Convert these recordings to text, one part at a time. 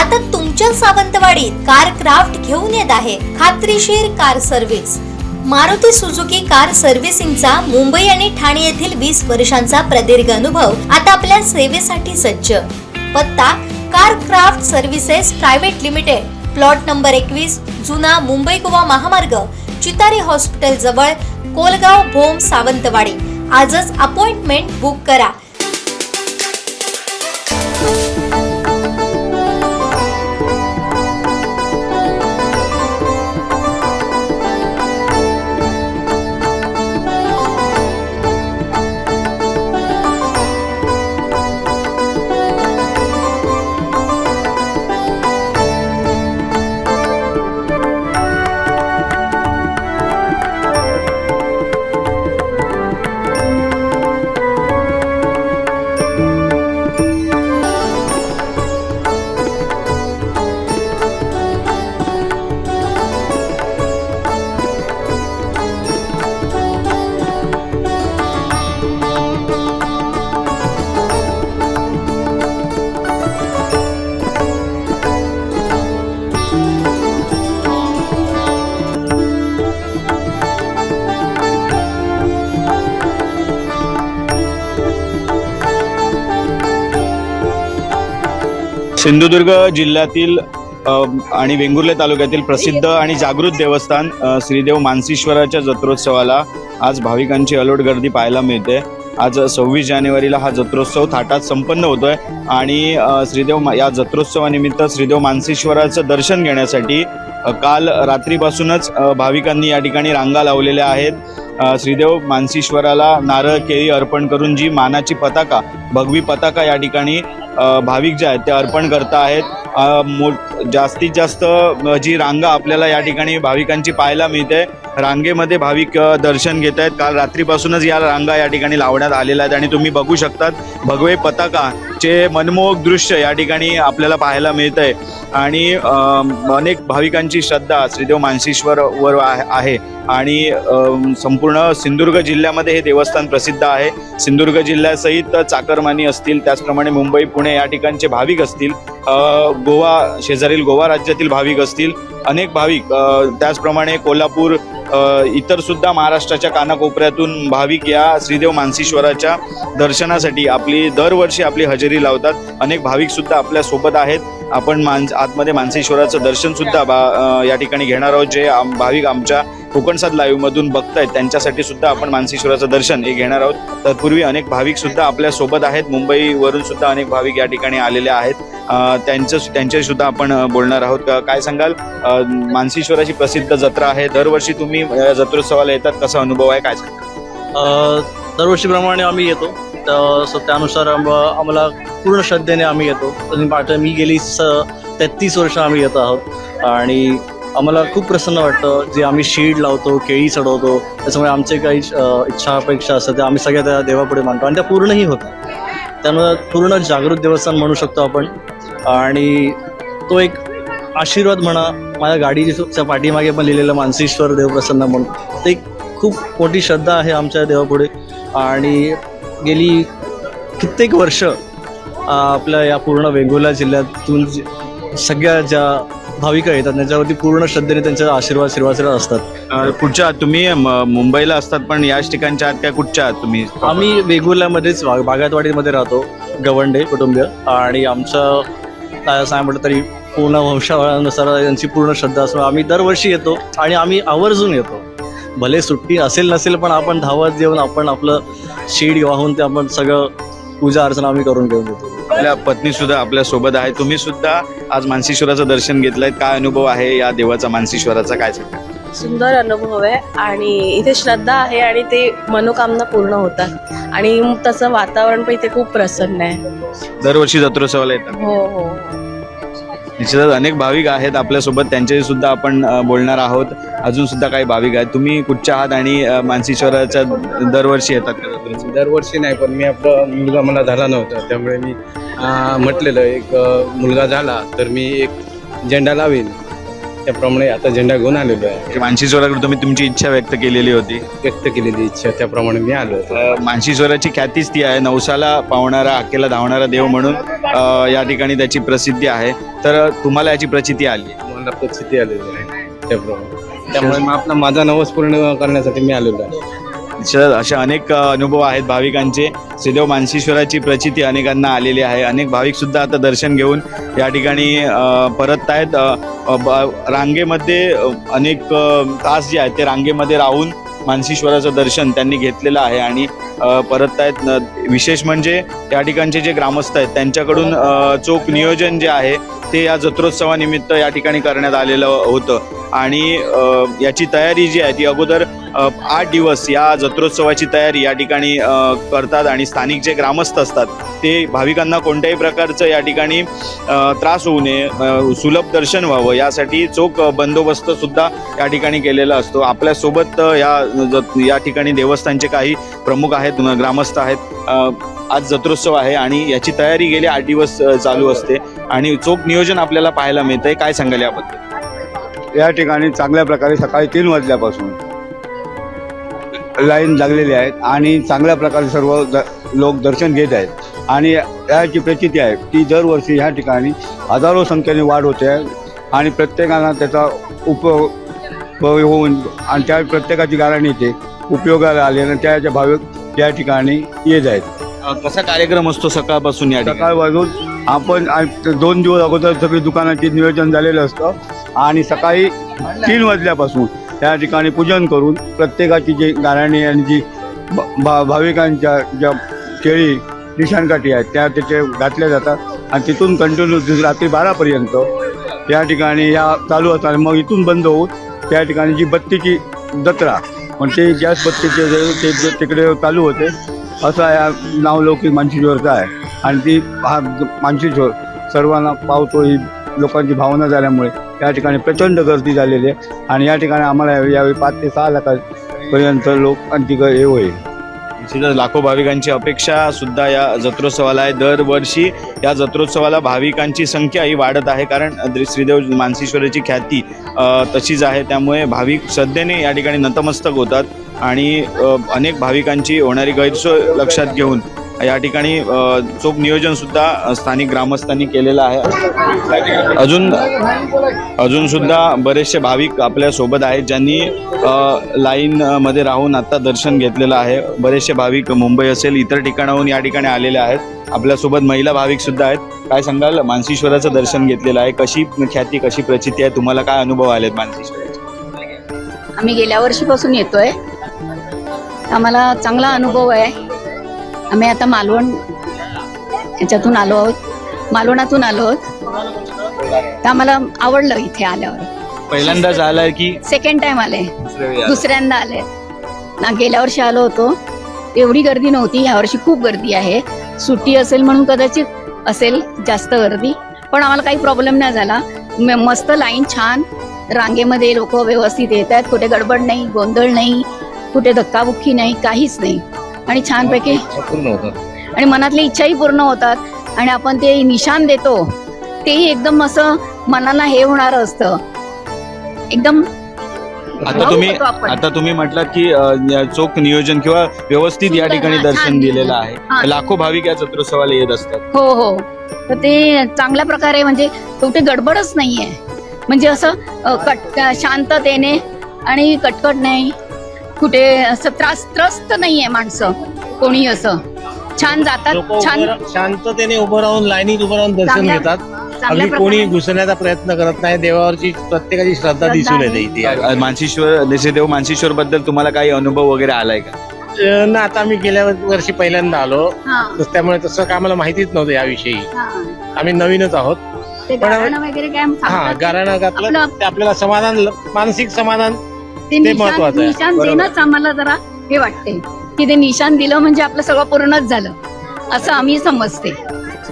आता तुमच्या सावंतवाडीत car craft घेऊन येत आहे खात्रीशीर car service. Maruti Suzuki car सर्व्हिसिंगचा मुंबई आणि ठाणे येथील 20 वर्षांचा प्रदीर्घ अनुभव आता आपल्या सेवेसाठी सज्ज। पत्ता car craft services private limited, plot number 21, जुना मुंबई गोवा महामार्ग, चितारी हॉस्पिटल जवळ, कोलगाव भोम, सावंतवाडी। आजच अपॉइंटमेंट बुक करा। सिंधुदुर्ग जिल्ह्यातील आणि वेंगुर्ले तालुक्यातील प्रसिद्ध आणि जागृत देवस्थान श्रीदेव मानसीश्वराच्या जत्रोत्सवाला आज भाविकांची अलोट गर्दी पाहायला मिळते। आज 26 जानेवारीला हा जत्रोत्सव थाटात संपन्न होतोय आणि श्रीदेव या जत्रोत्सवानिमित्त श्रीदेव मानसीश्वराचं दर्शन घेण्यासाठी काल रात्रीपासूनच भाविकांनी या ठिकाणी रांगा लावलेल्या आहेत। श्रीदेव मानसीश्वराला नारळ केळी अर्पण करून जी मानाची पताका, भगवी पताका या ठिकाणी भाविक जे आहेत ते अर्पण करत आहेत। जास्तीत जास्त जी रांगा आपल्याला या ठिकाणी भाविकांची पाहायला मिळते, रांगेमध्ये भाविक दर्शन घेत आहेत। काल रात्रीपासूनच या रांगा या ठिकाणी लावण्यात आलेल्या आहेत आणि तुम्ही बघू शकतात भगवे पताकाचे मनमोहक दृश्य या ठिकाणी आपल्याला पाहायला मिळत आहे आणि अनेक भाविकांची श्रद्धा श्रीदेव मानसीश्वरवर आहे आणि संपूर्ण सिंधुदुर्ग जिल्ह्यामध्ये हे देवस्थान प्रसिद्ध आहे। सिंधुदुर्ग जिल्ह्यासहित चाकरमानी असतील, त्याचप्रमाणे मुंबई, पुणे या ठिकाणचे भाविक असतील, गोवा शेजारील गोवा राज्यातील भाविक असतील, अनेक भाविक, त्याचप्रमाणे कोल्हापूर, इतर सुद्धा महाराष्ट्राच्या कानाकोपऱ्यातून भाविक या श्रीदेव मानसीश्वराच्या दर्शनासाठी दरवर्षी आपली हजेरी लावतात। अनेक भाविक सुद्धा आपल्या सोबत आहेत। आपण आतमध्ये मानसीश्वराचं दर्शन सुद्धा या ठिकाणी घेणार आहोत। जे भाविक आमच्या कोकणसाद लाईव्ह मधून बघतायत त्यांच्यासाठी सुद्धा आपण मानसीश्वराचं दर्शन हे घेणार आहोत। तत्पूर्वी अनेक भाविक सुद्धा आपल्या सोबत आहेत, मुंबईवरून सुद्धा अनेक भाविक या ठिकाणी आलेले आहेत, त्यांच्याशी सुद्धा आपण बोलणार आहोत। काय सांगाल, मानसीश्वराची प्रसिद्ध जत्रा आहे, दरवर्षी तुम्ही जत्रोत्सवाला येतात, कसा अनुभव आहे, काय सांगाल? दरवर्षीप्रमाणे आम्ही येतो, त्यानुसार आम्हाला पूर्ण श्रद्धेने आम्ही येतो। मी गेली 33 वर्ष आम्ही येत आहोत आणि आम्हाला खूप प्रसन्न वाटतं। जे आम्ही शीड लावतो, केळी चढवतो, त्याच्यामुळे आमचे काही इच्छा अपेक्षा असतात त्या आम्ही सगळ्या त्या देवापुढे मांडतो आणि त्या पूर्णही होतात। त्यामुळे पूर्ण जागृत देवस्थान म्हणू शकतो आपण आणि तो एक आशीर्वाद म्हणा। माझ्या गाडीच्या पाठीमागे पण लिहिलेलं मानसीश्वर देवप्रसन्न म्हणून, ते एक खूप मोठी श्रद्धा आहे आमच्या देवापुढे आणि गेली कित्येक वर्ष आपल्या या पूर्ण वेंगुर्ला जिल्ह्यातून सगळ्या ज्या भाविक येतात त्यांच्यावरती पूर्ण श्रद्धेने त्यांचे आशीर्वाद असतात। कुठच्या तुम्ही मुंबईला असतात, पण याच ठिकाणच्या आहात काय, कुठच्या आहात तुम्ही? आम्ही वेंगुर्ल्यामध्येच बागायतवाडीमध्ये राहतो, गवंडे कुटुंबीय, आणि आमचं काय सांग म्हटलं तरी पूर्ण वंशावळानुसार यांची पूर्ण श्रद्धा असतो। आम्ही दरवर्षी येतो आणि आम्ही आवर्जून येतो, भले सुट्टी असेल नसेल पण आपण धावत येऊन आपण आपलं शीड वाहून ते आपण सगळं पूजा अर्चना आम्ही करून घेऊन येतो। आपल्या पत्नी सुद्धा आपल्या सोबत आहे, तुम्ही सुद्धा आज मानसीश्वराचं दर्शन घेतलंय, काय अनुभव आहे या देवाचा, मानसीश्वराचा, काय सांगा? सुंदर अनुभव आहे आणि इथे श्रद्धा आहे आणि ते मनोकामना पूर्ण होतात आणि तसं वातावरण पण इथे खूप प्रसन्न आहे। दरवर्षी जत्रोत्सवाला येतात? हो हो, निश्चितच अनेक भाविक आहेत आपल्यासोबत, त्यांच्याशी सुद्धा आपण बोलणार आहोत। अजून सुद्धा काही भाविक आहेत, तुम्ही कुठच्या आहात आणि मानसीश्वराच्या दरवर्षी येतात का? दरवर्षी नाही, पण मी आपला मुलगा मला झाला नव्हता, त्यामुळे मी म्हटलेलं एक मुलगा झाला तर मी एक झेंडा लावेल, त्याप्रमाणे आता झेंडा घेऊन आलेलो आहे। मानसीश्वराकडे तुम्ही तुमची इच्छा व्यक्त केलेली होती, व्यक्त केलेली इच्छा, त्याप्रमाणे मी आलो। मानसीश्वराची ख्यातीच ती आहे, नवसाला पावणारा, हाकेला धावणारा देव म्हणून या ठिकाणी त्याची प्रसिद्धी आहे. तर तुम्हाला याची प्रचिती आली आहे? मला प्रचिती आलेली आहे त्यामुळे मग आपला माझा नवस पूर्ण करण्यासाठी मी आलेलो आहे. अशा अनेक अनुभव आहेत भाविकांचे. श्रीदेव मानसीश्वराची प्रचिती अनेकांना आलेली आहे. अनेक भाविक सुद्धा आता दर्शन घेऊन या ठिकाणी परत आहेत. रांगेमध्ये अनेक तास जे आहेत ते रांगेमध्ये राहून मानसीश्वराचं दर्शन त्यांनी घेतलेलं आहे आणि परत आहेत. विशेष म्हणजे या ठिकाणचे जे ग्रामस्थ आहेत त्यांच्याकडून चोख नियोजन जे आहे ते या जत्रोत्सवानिमित्त या ठिकाणी करण्यात आलेलं होतं आणि याची तयारी जी आहे ती अगोदर 8 दिवस या जत्रोत्सवाची तयारी या ठिकाणी करतात आणि स्थानिक जे ग्रामस्थ असतात ते भाविकांना कोणत्याही प्रकारचं या ठिकाणी त्रास होऊ नये, सुलभ दर्शन व्हावं यासाठी चोख बंदोबस्त सुद्धा या ठिकाणी केलेला असतो. आपल्यासोबत या ठिकाणी देवस्थानचे काही प्रमुख आहेत, ग्रामस्थ आहेत. आज जत्रोत्सव आहे आणि याची तयारी गेले 8 दिवस चालू असते आणि चोख नियोजन आपल्याला पाहायला मिळतंय. काय सांगाल याबद्दल? या ठिकाणी चांगल्या प्रकारे सकाळी 3 वाजल्यापासून लाईन लागलेली आहेत आणि चांगल्या प्रकारे सर्व लोक दर्शन घेत आहेत आणि याची प्रचिती आहे की दरवर्षी ह्या ठिकाणी हजारो संख्येने वाढ होते आहे आणि प्रत्येकाला त्याचा उपयोग होऊन आणि त्या प्रत्येकाची गाळणी येते उपयोगाला आले आणि त्याच्या भाविक या ठिकाणी येत आहेत. कसा कार्यक्रम असतो सकाळपासून? या ठिकाणी सकाळपासून आपण 2 दिवस अगोदर सगळी दुकानाची नियोजन झालेलं असतं आणि सकाळी 3 वाजल्यापासून त्या ठिकाणी पूजन करून प्रत्येकाची जी गाराणी आणि जी भाविकांच्या ज्या केळी निशाणकाठी आहेत त्या तिथे घातल्या जातात आणि तिथून कंटिन्यू रात्री 12पर्यंत त्या ठिकाणी या चालू असतात. मग इथून बंद होऊन त्या ठिकाणी जी बत्तीची जत्रा म्हणजे गॅस बत्तीचे ते तिकडे चालू होते. असा या नावलौकिक मानसीश्वरचा आहे आणि ती हा मानसीश्वर सर्वांना पावतो ही लोकांची भावना झाल्यामुळे या ठिकाणी प्रचंड गर्दी झालेली आहे आणि या ठिकाणी आम्हाला यावेळी 5 ते 6 लाखापर्यंत लोक आणखी हे होईल. निश्चितच लाखो भाविकांची अपेक्षा सुद्धा या जत्रोत्सवाला आहे. दरवर्षी या जत्रोत्सवाला भाविकांची संख्या ही वाढत आहे कारण श्रीदेव मानसीश्वराची ख्याती तशीच आहे. त्यामुळे भाविक श्रद्धेने या ठिकाणी नतमस्तक होतात आणि अनेक भाविकांची होणारी गैरसोय लक्षात घेऊन या ठिकाणी चोख नियोजन सुद्धा स्थानिक ग्रामस्थांनी केलेलं आहे. अजून सुद्धा बरेचसे भाविक आपल्या सोबत आहेत ज्यांनी लाईन मध्ये राहून आता दर्शन घेतलेलं आहे. बरेचसे भाविक मुंबई असेल इतर ठिकाणाहून या ठिकाणी आलेले आहेत. आपल्यासोबत महिला भाविक सुद्धा आहेत. काय सांगाल? मानसीश्वराचं दर्शन घेतलेलं आहे, कशी ख्याती कशी प्रचिती आहे, तुम्हाला काय अनुभव आलेत मानसीश्वराचे? आम्ही गेल्या वर्षीपासून येतोय, आम्हाला चांगला अनुभव आहे. आम्ही आता मालवण याच्यातून आलो आहोत, मालवणातून आलो आहोत, तर आम्हाला आवडलं इथे आल्यावर. पहिल्यांदाच आलाय की सेकंड टाइम आले? दुसऱ्यांदा आले ना. गेल्या वर्षी आलो होतो एवढी गर्दी नव्हती, ह्या वर्षी खूप गर्दी आहे. सुट्टी असेल म्हणून कदाचित असेल जास्त गर्दी, पण आम्हाला काही प्रॉब्लेम नाही झाला. मस्त लाईन, छान रांगेमध्ये लोक व्यवस्थित येत आहेत, कुठे गडबड नाही, गोंधळ नाही, कुठे धक्काबुक्की नाही, काहीच नाही आणि छानपैकी पूर्ण होतं आणि मनातली इच्छाही पूर्ण होतात आणि आपण ते निशाण देतो तेही एकदम असं मनाला हे होणार असतं एकदम. आता तुम्ही म्हटलात की चोख नियोजन किंवा व्यवस्थित या ठिकाणी दर्शन दिलेलं आहे. लाखो भाविक या जत्रोत्सवाला येत असतात. हो हो, तर ते चांगल्या प्रकारे म्हणजे कुठे गडबडच नाहीये, म्हणजे असं शांततेने आणि कटकट नाही, कुठे असं त्रस्त नाहीये माणसं कोणी, असं छान जातात, छान शांततेने उभं राहून लाईनीत उभं राहून दर्शन घेतात. अगदी कोणी घुसण्याचा प्रयत्न करत नाही. देवावरची प्रत्येकाची श्रद्धा दिसून येते इथे. मानसीश्वर श्रीदेव मानसीश्वर बद्दल तुम्हाला काही अनुभव वगैरे आलाय का? ना आता आम्ही गेल्या वर्षी पहिल्यांदा आलो, हा, त्यामुळे तसं काय आम्हाला माहितीच नव्हतं याविषयी. हा. आम्ही नवीनच आहोत. ते गाणं वगैरे काय हा, सांगतात. गाराणं घातलं आपलं- ते आपल्याला समाधान, मानसिक समाधान ते महत्वाचं आहे. निशाण बरोबर. देणंच आम्हाला जरा हे वाटते की ते निशाण दिलं म्हणजे आपलं सगळं पूर्णच झालं असं आम्ही समजते.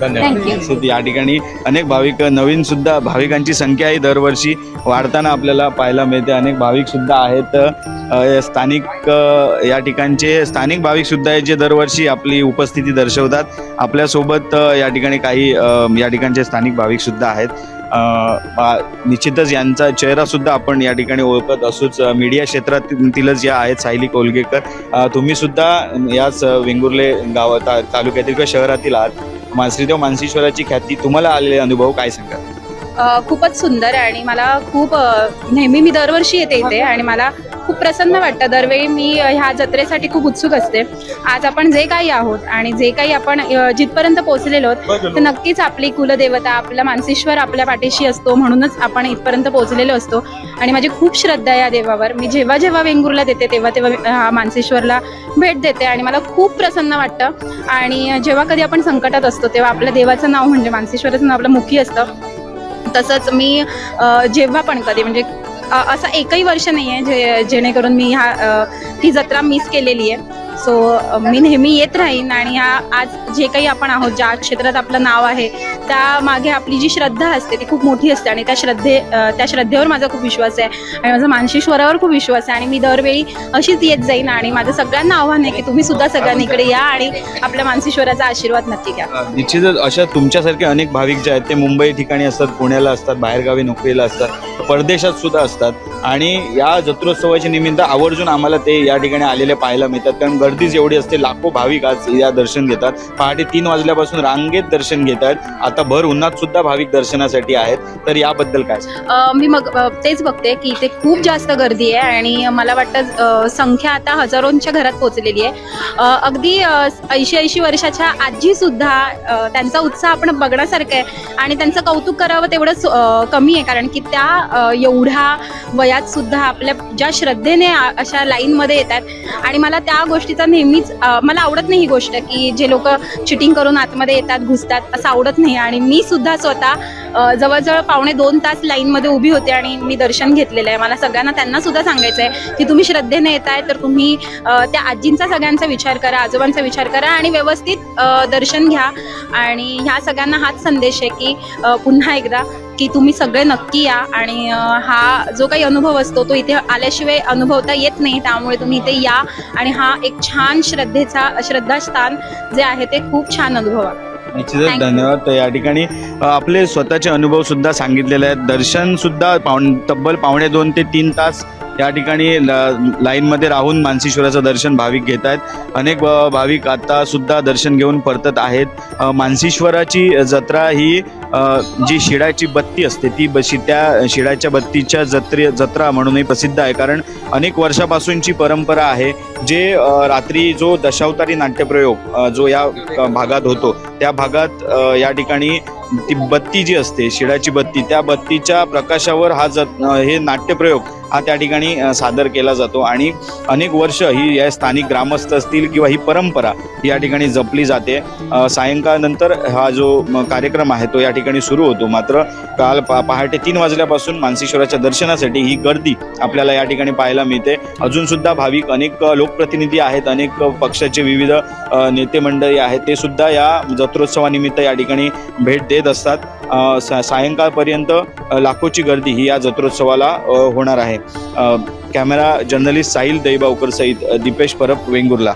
थँक्यू. या ठिकाणी अनेक भाविक नवीन सुद्धा भाविकांची संख्या ही दरवर्षी वाढताना आपल्याला पाहायला मिळते. अनेक भाविक सुद्धा आहेत स्थानिक या ठिकाणचे स्थानिक भाविक सुद्धा आहेत जे दरवर्षी आपली उपस्थिती दर्शवतात. आपल्यासोबत या ठिकाणी काही या ठिकाणचे स्थानिक भाविक सुद्धा आहेत. निश्चितच यांचा चेहरा सुद्धा आपण या ठिकाणी ओळखत असूच. मीडिया क्षेत्रातीलच या आहेत सायली कोलगेकर. तुम्ही सुद्धा याच वेंगुर्ले तालुक्यातील किंवा शहरातील आहात. श्रीदेव मानसीश्वराची ख्याती, तुम्हाला आलेले अनुभव काय सांगाल? खूपच सुंदर आहे आणि मला खूप नेहमी मी दरवर्षी येते इथे आणि मला खूप प्रसन्न वाटतं. दरवेळी मी ह्या जत्रेसाठी खूप उत्सुक असते. आज आपण जे काही आहोत आणि जे काही आपण जिथपर्यंत पोहोचलेलो आहोत तर नक्कीच आपली कुलदेवता आपला मानसीश्वर आपल्या पाठीशी असतो, म्हणूनच आपण इथपर्यंत पोहोचलेलो असतो. आणि माझी खूप श्रद्धा आहे या देवावर. मी जेव्हा जेव्हा वेंगुर्ला देते तेव्हा मानसीश्वरला भेट देते आणि मला खूप प्रसन्न वाटतं. आणि जेव्हा कधी आपण संकटात असतो तेव्हा आपल्या देवाचं नाव म्हणजे मानसीश्वराचं नाव आपलं मुखी असतं. तसंच मी जेव्हा पण कधी म्हणजे असं एकही वर्ष नाही आहे जेणेकरून मी ही जत्रा मिस केलेली आहे. सो मी नेहमी येत राहीन आणि आज जे काही आपण आहोत, ज्या क्षेत्रात आपलं नाव आहे त्यामागे आपली जी श्रद्धा असते ती खूप मोठी असते आणि त्या श्रद्धेवर माझा खूप विश्वास आहे आणि माझा मानसीश्वरावर खूप विश्वास आहे. आणि मी दरवेळी अशीच येत जाईन आणि माझं सगळ्यांना आव्हान आहे की तुम्ही सुद्धा सगळ्यांनी इकडे या आणि आपल्या मानसीश्वराचा आशीर्वाद नक्की घ्या. निश्चितच अशा तुमच्यासारखे अनेक भाविक जे आहेत ते मुंबई ठिकाणी असतात, पुण्याला असतात, बाहेरगावी नोकरीला असतात, परदेशात सुद्धा असतात आणि या जत्रोत्सवाच्या निमित्त आवर्जून आम्हाला ते या ठिकाणी आलेले पाहायला मिळतात. कारण गर्दीच एवढी असते, लाखो भाविक आज या दर्शन घेतात. पहाटे 3 वाजल्यापासून रांगेत दर्शन घेत आहेत. आता भर उन्हात सुद्धा भाविक दर्शनासाठी आहेत. तर याबद्दल काय? मी मग तेच बघते की इथे खूप जास्त गर्दी आहे आणि मला वाटतं संख्या आता हजारोंच्या घरात पोहोचलेली आहे. अगदी 80 वर्षाच्या आजीसुद्धा त्यांचा उत्साह आपण बघण्यासारखा आहे आणि त्यांचं कौतुक करावं तेवढंच कमी आहे. कारण की त्या एवढ्या वयात सुद्धा आपल्या ज्या श्रद्धेने अशा लाईनमध्ये येतात आणि मला त्या गोष्टीचा नेहमीच मला आवडत नाही ही गोष्ट की जे लोक चिटिंग करून आतमध्ये येतात, घुसतात, असं आवडत नाही. आणि मी सुद्धा स्वतः जवळजवळ 2.5 तास लाईनमध्ये उभी होते आणि मी दर्शन घेतलेलं आहे. मला सगळ्यांना त्यांना सुद्धा सांगायचं आहे की तुम्ही श्रद्धेने येताय तर तुम्ही त्या आजींचा सगळ्यांचा विचार करा, आजोबांचा विचार करा आणि व्यवस्थित दर्शन घ्या. आणि ह्या सगळ्यांना हाच संदेश आहे की पुन्हा एकदा की तुम्ही सगळे नक्की या आणि हा जो काही अनुभव असतो तो इथे आल्याशिवाय अनुभवता येत नाही. त्यामुळे तुम्ही इथे या आणि हा एक छान श्रद्धास्थान जे आहे ते खूप छान अनुभवा. निश्चितच धन्यवाद. तर या ठिकाणी आपले स्वतःचे अनुभव सुद्धा सांगितलेले आहेत. दर्शन सुद्धा तब्बल 2.5 ते 3 तास या ठिकाणी लाईनमध्ये राहून मानसीश्वराचं दर्शन भाविक घेत आहेत. अनेक भाविक आता सुद्धा दर्शन घेऊन परतत आहेत. मानसीश्वराची जत्रा ही जी शिडाची बत्ती असते ती त्या शिडाच्या बत्तीच्या जत्रा म्हणूनही प्रसिद्ध आहे. कारण अनेक वर्षापासूनची परंपरा आहे. जे रात्री जो दशावतारी नाट्यप्रयोग जो या भागात होतो त्या भागात या ठिकाणी ती बत्ती जी असते, शिडाची बत्ती, त्या बत्तीच्या प्रकाशावर हे नाट्यप्रयोग हा त्या ठिकाणी सादर केला जातो आणि अनेक वर्ष ही या स्थानिक ग्रामस्थ असतील किंवा ही परंपरा या ठिकाणी जपली जाते. सायंकाळनंतर हा जो कार्यक्रम आहे तो या ठिकाणी सुरू होतो. मात्र काल पहाटे 3 वाजल्यापासून मानसीश्वराच्या दर्शनासाठी ही गर्दी आपल्याला या ठिकाणी पाहायला मिळते. अजून सुद्धा भाविक, अनेक लोकप्रतिनिधी आहेत, अनेक पक्षाचे विविध नेते मंडळी आहेत, ते सुद्धा या जत्रोत्सवानिमित्त या ठिकाणी भेट देत असतात. सायंकाळपर्यंत लाखोची गर्दी ही या जत्रोत्सवाला होणार आहे. कॅमेरा जर्नलिस्ट साहिल दैबावकर सहित दीपेश परब, वेंगुर्ला.